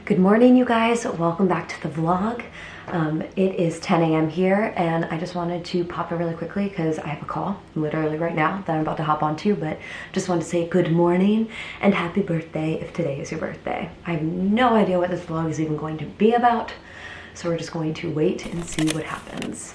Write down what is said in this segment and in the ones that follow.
Good morning, you guys. Welcome back to the vlog. It is 10 a.m. here, and I just wanted to pop in really quickly because I have a call literally right now that I'm about to hop onto, but just wanted to say good morning and happy birthday if today is your birthday. I have no idea what this vlog is even going to be about, so we're just going to wait and see what happens.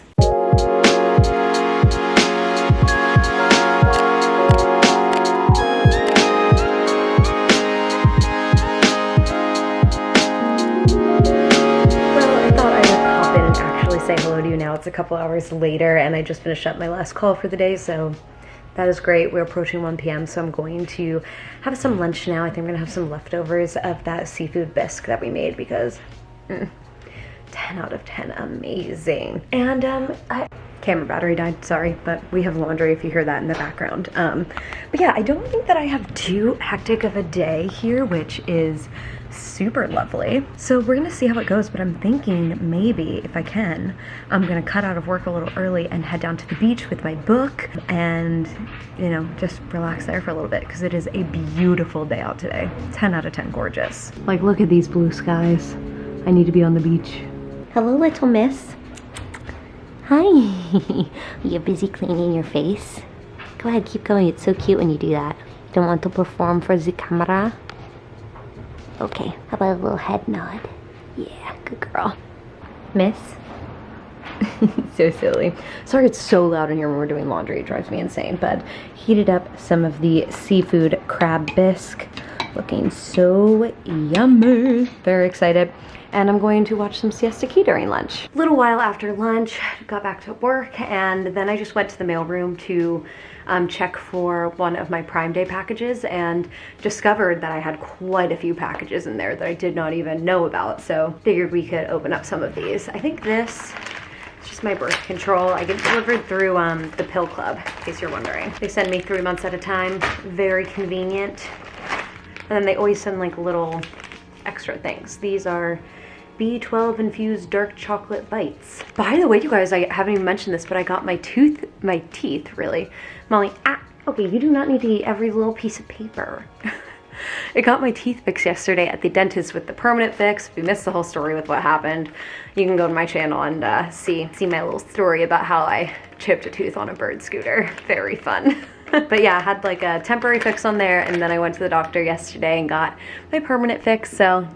Say hello to you now. It's a couple hours later and I just finished up my last call for the day, so that is great. We're approaching 1 p.m. so I'm going to have some lunch now. I think I'm gonna have some leftovers of that seafood bisque that we made because 10 out of 10 amazing. And camera battery died, sorry, but we have laundry if you hear that in the background. But yeah, I don't think that I have too hectic of a day here, which is super lovely. So we're gonna see how it goes, but I'm thinking maybe if I can, I'm gonna cut out of work a little early and head down to the beach with my book and, you know, just relax there for a little bit because it is a beautiful day out today. 10 out of 10 gorgeous. Like, look at these blue skies. I need to be on the beach. Hello, little miss. Hi. You're busy cleaning your face? Go ahead, keep going. It's so cute when you do that. You don't want to perform for the camera? Okay, how about a little head nod? Yeah, good girl. Miss? So silly. Sorry it's so loud in here when we're doing laundry. It drives me insane. But heated up some of the seafood crab bisque. Looking so yummy. Very excited. And I'm going to watch some siesta key during lunch. A little while after lunch, got back to work, and then I just went to the mailroom to check for one of my Prime Day packages and discovered that I had quite a few packages in there that I did not even know about. So figured we could open up some of these. I think this is just my birth control. I get delivered through the Pill Club, in case you're wondering. They send me 3 months at a time. Very convenient. And then they always send like little extra things. These are B12 infused dark chocolate bites. By the way, you guys, I haven't even mentioned this, but I got my teeth, really. Molly, okay, you do not need to eat every little piece of paper. I got my teeth fixed yesterday at the dentist with the permanent fix. If you missed the whole story with what happened, you can go to my channel and see my little story about how I chipped a tooth on a bird scooter. Very fun. But yeah, I had like a temporary fix on there, and then I went to the doctor yesterday and got my permanent fix, so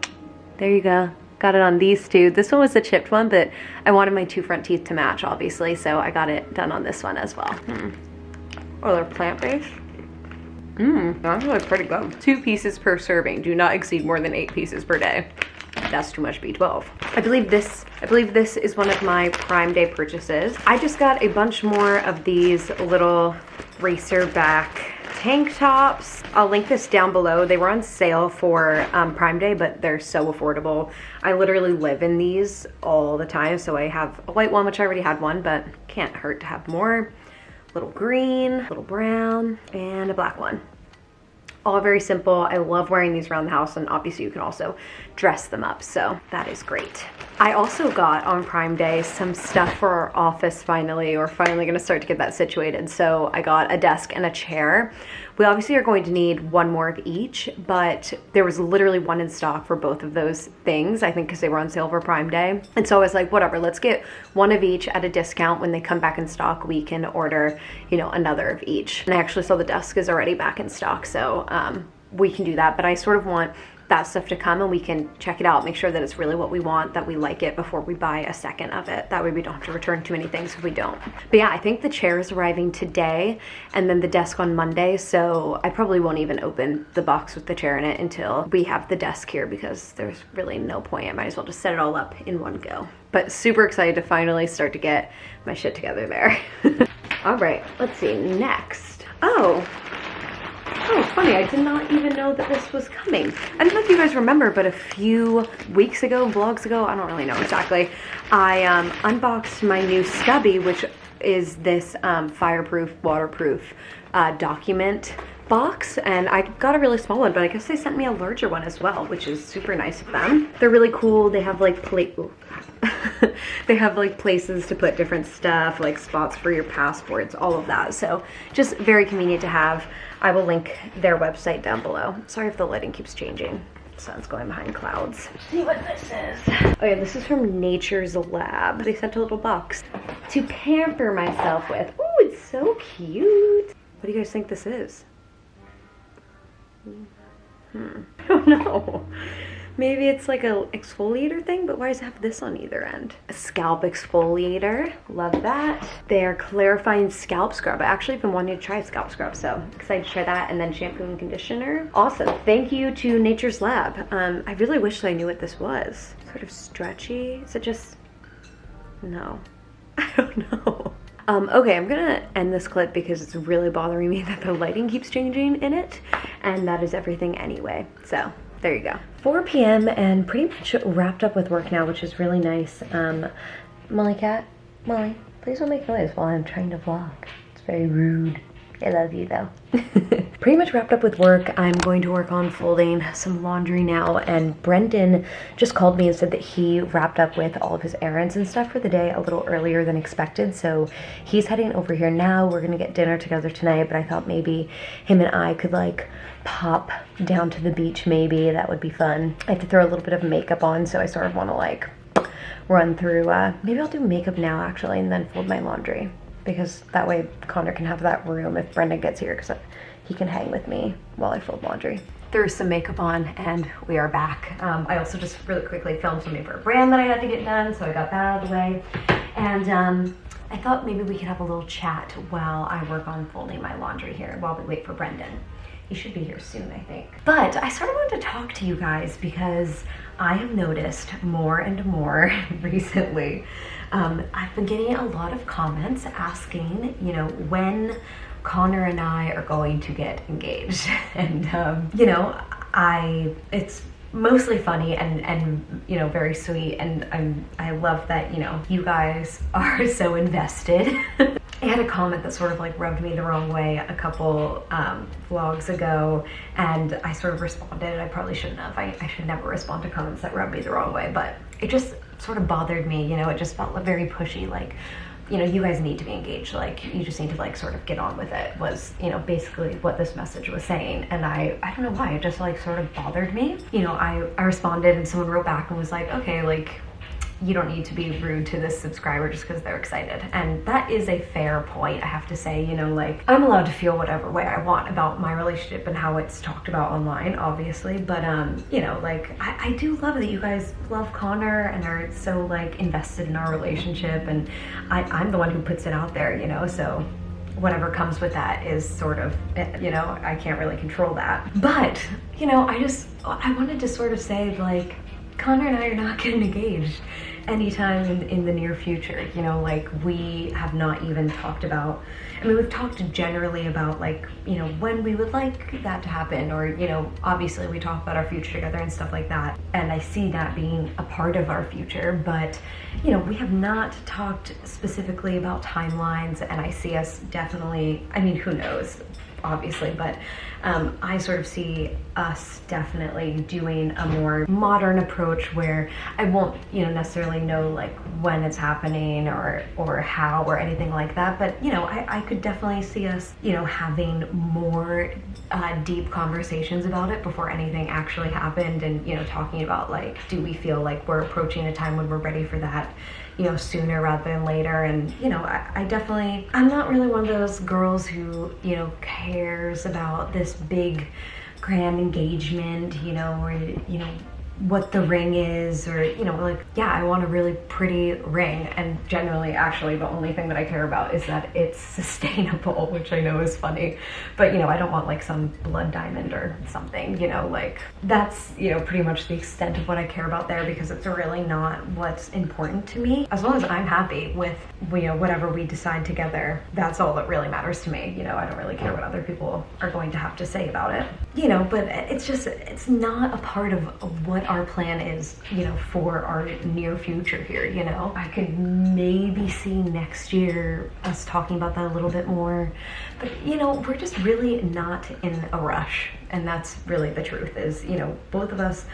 there you go. Got it on these two. This one was the chipped one, but I wanted my 2 front teeth to match, obviously, so I got it done on this one as well. Oh, they're plant-based? That's really pretty good. 2 pieces per serving. Do not exceed more than 8 pieces per day. That's too much B12. I believe this is one of my Prime Day purchases. I just got a bunch more of these little racer back tank tops. I'll link this down below. They were on sale for Prime Day, but they're so affordable. I literally live in these all the time. So I have a white one, which I already had one, but can't hurt to have more. Little green, little brown, and a black one. All very simple. I love wearing these around the house, and obviously you can also dress them up, so that is great. I also got on Prime Day some stuff for our office finally. We're finally gonna start to get that situated. So I got a desk and a chair. We obviously are going to need one more of each, but there was literally one in stock for both of those things, I think because they were on sale for Prime Day. And so I was like, whatever, let's get one of each at a discount. When they come back in stock, we can order, you know, another of each. And I actually saw the desk is already back in stock, so we can do that. But I sort of want that stuff to come and we can check it out, make sure that it's really what we want, that we like it before we buy a second of it. That way we don't have to return too many things if we don't. But yeah, I think the chair is arriving today and then the desk on Monday, so I probably won't even open the box with the chair in it until we have the desk here because there's really no point. I might as well just set it all up in one go. But super excited to finally start to get my shit together there. All right, let's see, next. Oh, funny, I did not even know that this was coming. I don't know if you guys remember, but a few weeks ago, vlogs ago, I don't really know exactly, I unboxed my new stubby, which is this fireproof, waterproof document box, and I got a really small one, but I guess they sent me a larger one as well, which is super nice of them. They're really cool. They have like they have like places to put different stuff, like spots for your passports, all of that. So just very convenient to have. I will link their website down below. Sorry if the lighting keeps changing. Sun's going behind clouds. Let's see what this is. Oh yeah, this is from Nature's Lab. They sent a little box to pamper myself with. Oh, it's so cute. What do you guys think this is? I don't know. Maybe it's like a exfoliator thing, but why does it have this on either end? A scalp exfoliator, love that. They're clarifying scalp scrub. I actually have been wanting to try a scalp scrub, so excited to try that. And then shampoo and conditioner. Awesome, thank you to Nature's Lab. I really wish I knew what this was. Sort of stretchy, is it just, no, I don't know. Okay, I'm gonna end this clip because it's really bothering me that the lighting keeps changing in it, and that is everything anyway, so. There you go. 4 p.m. and pretty much wrapped up with work now, which is really nice. Molly cat, Molly, please don't make noise while I'm trying to vlog. It's very rude. I love you though. Pretty much wrapped up with work. I'm going to work on folding some laundry now, and Brendan just called me and said that he wrapped up with all of his errands and stuff for the day a little earlier than expected, so he's heading over here now. We're gonna get dinner together tonight, but I thought maybe him and I could like pop down to the beach. Maybe that would be fun. I have to throw a little bit of makeup on, so I sort of want to like run through, maybe I'll do makeup now actually and then fold my laundry, because that way Connor can have that room if Brendan gets here, because he can hang with me while I fold laundry. Threw some makeup on and we are back. I also just really quickly filmed something for a brand that I had to get done, so I got that out of the way. And I thought maybe we could have a little chat while I work on folding my laundry here while we wait for Brendan. He should be here soon, I think. But I sort of wanted to talk to you guys because I have noticed more and more recently. I've been getting a lot of comments asking, you know, when Connor and I are going to get engaged. And, you know, it's mostly funny and you know, very sweet. And I love that, you know, you guys are so invested. I had a comment that sort of like rubbed me the wrong way a couple vlogs ago, and I sort of responded. I probably shouldn't have. I should never respond to comments that rub me the wrong way, but it just sort of bothered me, you know. It just felt very pushy, like, you know, you guys need to be engaged, like you just need to like sort of get on with it, was, you know, basically what this message was saying. And I don't know why, it just like sort of bothered me. You know, I responded and someone wrote back and was like, okay, like, you don't need to be rude to this subscriber just because they're excited. And that is a fair point, I have to say. You know, like, I'm allowed to feel whatever way I want about my relationship and how it's talked about online, obviously. But, you know, like, I do love that you guys love Connor and are so, like, invested in our relationship. And I'm the one who puts it out there, you know, so whatever comes with that is sort of, you know, I can't really control that. But, you know, I wanted to sort of say, like, Connor and I are not getting engaged anytime in the near future. You know, like, we have not even talked about, I mean, we've talked generally about, like, you know, when we would like that to happen, or, you know, obviously we talk about our future together and stuff like that, and I see that being a part of our future, but, you know, we have not talked specifically about timelines. And I see us definitely, I mean, who knows, obviously, but I sort of see us definitely doing a more modern approach where I won't, you know, necessarily know like when it's happening or how or anything like that, but, you know, I could definitely see us, you know, having more deep conversations about it before anything actually happened, and, you know, talking about, like, do we feel like we're approaching a time when we're ready for that, you know, sooner rather than later. And, you know, I'm not really one of those girls who, you know, cares about this big grand engagement, you know, or, you know, what the ring is, or, you know, like, yeah, I want a really pretty ring, and generally actually the only thing that I care about is that it's sustainable, which I know is funny, but, you know, I don't want like some blood diamond or something, you know, like, that's, you know, pretty much the extent of what I care about there, because it's really not what's important to me. As long as I'm happy with, you know, whatever we decide together, that's all that really matters to me. You know, I don't really care what other people are going to have to say about it, you know, but it's just, it's not a part of what our plan is, you know, for our near future here. You know, I could maybe see next year us talking about that a little bit more, but, you know, we're just really not in a rush. And that's really the truth, is, you know, both of us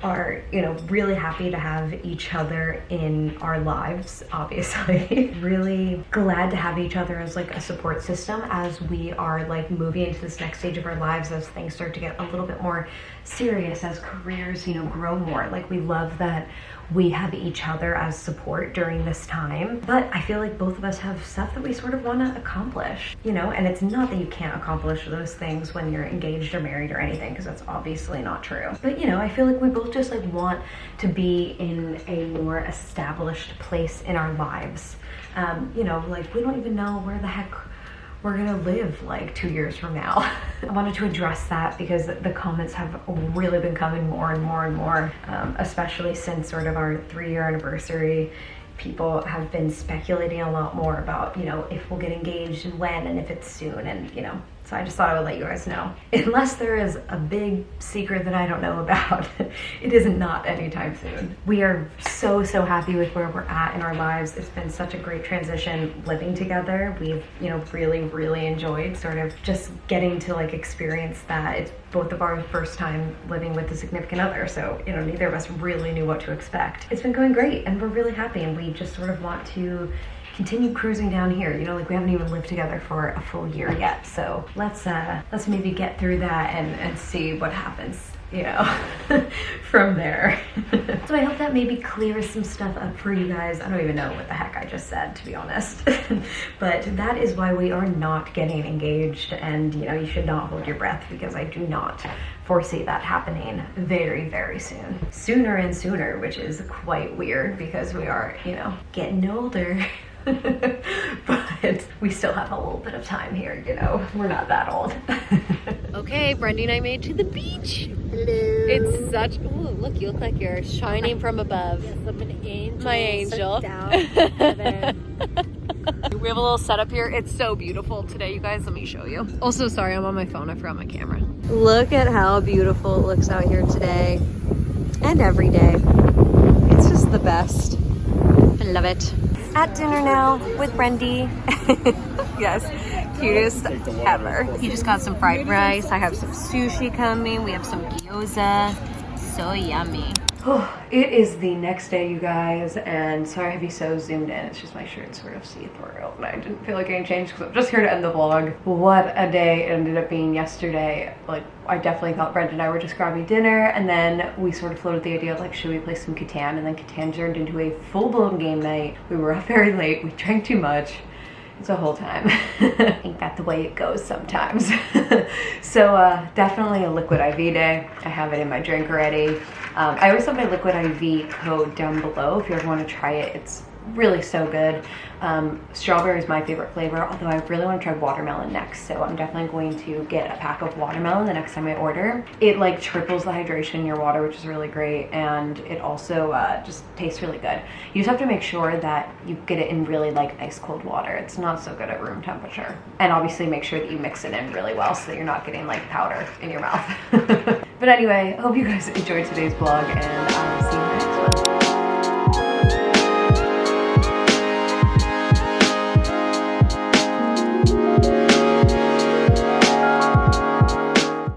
are, you know, really happy to have each other in our lives, obviously. Really glad to have each other as like a support system as we are like moving into this next stage of our lives, as things start to get a little bit more serious, as careers, you know, grow more. Like, we love that we have each other as support during this time, but I feel like both of us have stuff that we sort of want to accomplish, you know. And it's not that you can't accomplish those things when you're engaged or married or anything, because that's obviously not true, but you know, I feel like we both just like want to be in a more established place in our lives. You know, like, we don't even know where the heck we're gonna live like 2 years from now. I wanted to address that because the comments have really been coming more and more and more, especially since sort of our 3-year anniversary. People have been speculating a lot more about, you know, if we'll get engaged and when, and if it's soon, and you know, so I just thought I would let you guys know. Unless there is a big secret that I don't know about, it is not anytime soon. We are so happy with where we're at in our lives. It's been such a great transition living together. We've, you know, really enjoyed sort of just getting to like experience that. It's both of our first time living with a significant other, so you know, neither of us really knew what to expect. It's been going great, and we're really happy, and we just sort of want to continue cruising down here. You know, like, we haven't even lived together for a full year yet, so let's maybe get through that and see what happens, you know, from there. So I hope that maybe clears some stuff up for you guys. I don't even know what the heck I just said, to be honest. But that is why we are not getting engaged, and you know, you should not hold your breath, because I do not foresee that happening very soon. Sooner and sooner, which is quite weird because we are, you know, getting older. But we still have a little bit of time here, you know, we're not that old. Okay, Brendy and I made to the beach. Hello. It's such, ooh, look, you look like you're shining from above. Yes, I'm an angel. My angel. Down. We have a little setup here. It's so beautiful today, you guys. Let me show you. Also, sorry, I'm on my phone. I forgot my camera. Look at how beautiful it looks out here today and every day. It's just the best. I love it. At dinner now with Brendy. Yes, cutest ever. He just got some fried rice. I have some sushi coming. We have some gyoza. So yummy. Oh, it is the next day, you guys, and sorry I have you so zoomed in. It's just my shirt sort of see-through, and I didn't feel like getting changed because I'm just here to end the vlog. What a day it ended up being yesterday. Like, I definitely thought Brent and I were just grabbing dinner, and then we sort of floated the idea of like, should we play some Catan? And then Catan turned into a full-blown game night. We were up very late. We drank too much. It's a whole time. I think that's the way it goes sometimes. So definitely a liquid IV day. I have it in my drink already. I always have my liquid IV code down below if you ever want to try it. It's really so good. Strawberry is my favorite flavor, although I really want to try watermelon next, so I'm definitely going to get a pack of watermelon the next time I order. It like triples the hydration in your water, which is really great, and it also just tastes really good. You just have to make sure that you get it in really like ice cold water. It's not so good at room temperature, and obviously make sure that you mix it in really well so that you're not getting like powder in your mouth. But anyway, I hope you guys enjoyed today's vlog, and